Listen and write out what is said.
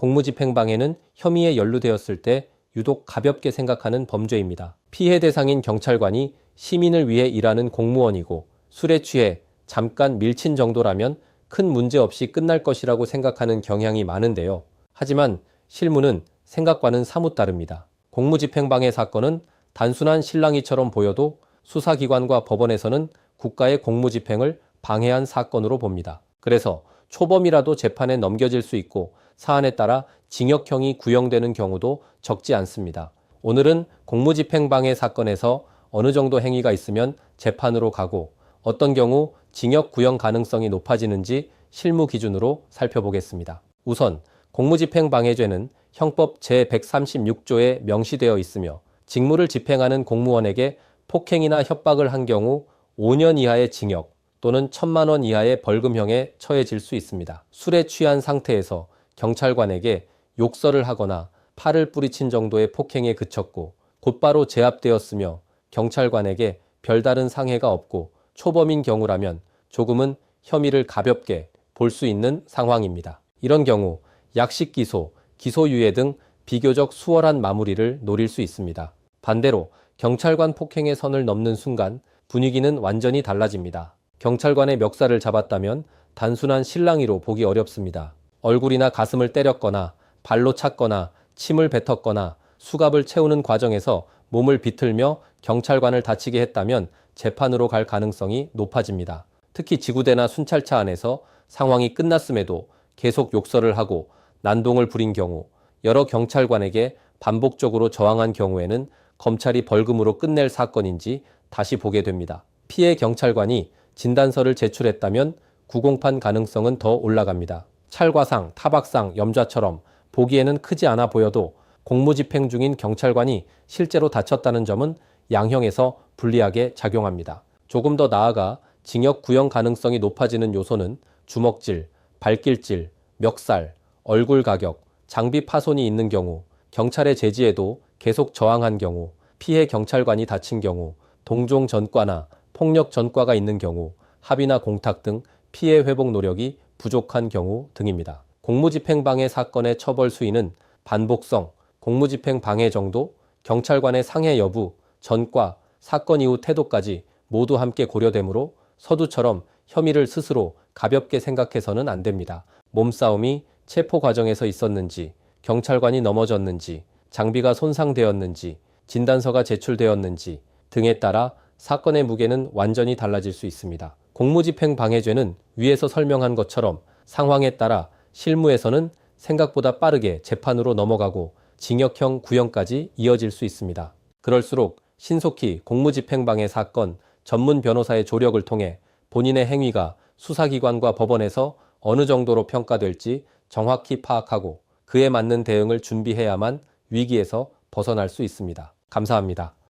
공무집행방해는 혐의에 연루되었을 때 유독 가볍게 생각하는 범죄입니다. 피해 대상인 경찰관이 시민을 위해 일하는 공무원이고 술에 취해 잠깐 밀친 정도라면 큰 문제 없이 끝날 것이라고 생각하는 경향이 많은데요. 하지만 실무는 생각과는 사뭇 다릅니다. 공무집행방해 사건은 단순한 실랑이처럼 보여도 수사기관과 법원에서는 국가의 공무집행을 방해한 사건으로 봅니다. 그래서 초범이라도 재판에 넘겨질 수 있고 사안에 따라 징역형이 구형되는 경우도 적지 않습니다. 오늘은 공무집행방해 사건에서 어느 정도 행위가 있으면 재판으로 가고 어떤 경우 징역 구형 가능성이 높아지는지 실무 기준으로 살펴보겠습니다. 우선 공무집행방해죄는 형법 제136조에 명시되어 있으며 직무를 집행하는 공무원에게 폭행이나 협박을 한 경우 5년 이하의 징역 또는 1,000만 원 이하의 벌금형에 처해질 수 있습니다. 술에 취한 상태에서 경찰관에게 욕설을 하거나 팔을 뿌리친 정도의 폭행에 그쳤고 곧바로 제압되었으며 경찰관에게 별다른 상해가 없고 초범인 경우라면 조금은 혐의를 가볍게 볼 수 있는 상황입니다. 이런 경우 약식 기소, 기소유예 등 비교적 수월한 마무리를 노릴 수 있습니다. 반대로 경찰관 폭행의 선을 넘는 순간 분위기는 완전히 달라집니다. 경찰관의 멱살을 잡았다면 단순한 실랑이로 보기 어렵습니다. 얼굴이나 가슴을 때렸거나 발로 찼거나 침을 뱉었거나 수갑을 채우는 과정에서 몸을 비틀며 경찰관을 다치게 했다면 재판으로 갈 가능성이 높아집니다. 특히 지구대나 순찰차 안에서 상황이 끝났음에도 계속 욕설을 하고 난동을 부린 경우, 여러 경찰관에게 반복적으로 저항한 경우에는 검찰이 벌금으로 끝낼 사건인지 다시 보게 됩니다. 피해 경찰관이 진단서를 제출했다면 구공판 가능성은 더 올라갑니다. 찰과상, 타박상, 염좌처럼 보기에는 크지 않아 보여도 공무집행 중인 경찰관이 실제로 다쳤다는 점은 양형에서 불리하게 작용합니다. 조금 더 나아가 징역 구형 가능성이 높아지는 요소는 주먹질, 발길질, 멱살, 얼굴 가격, 장비 파손이 있는 경우, 경찰의 제지에도 계속 저항한 경우, 피해 경찰관이 다친 경우, 동종 전과나 폭력 전과가 있는 경우, 합의나 공탁 등 피해 회복 노력이 부족한 경우 등입니다. 공무집행방해 사건의 처벌 수위는 반복성, 공무집행 방해 정도, 경찰관의 상해 여부, 전과, 사건 이후 태도까지 모두 함께 고려되므로 서두처럼 혐의를 스스로 가볍게 생각해서는 안 됩니다. 몸싸움이 체포 과정에서 있었는지, 경찰관이 넘어졌는지, 장비가 손상되었는지, 진단서가 제출되었는지 등에 따라 사건의 무게는 완전히 달라질 수 있습니다. 공무집행방해죄는 위에서 설명한 것처럼 상황에 따라 실무에서는 생각보다 빠르게 재판으로 넘어가고 징역형 구형까지 이어질 수 있습니다. 그럴수록 신속히 공무집행방해 사건 전문 변호사의 조력을 통해 본인의 행위가 수사기관과 법원에서 어느 정도로 평가될지 정확히 파악하고 그에 맞는 대응을 준비해야만 위기에서 벗어날 수 있습니다. 감사합니다.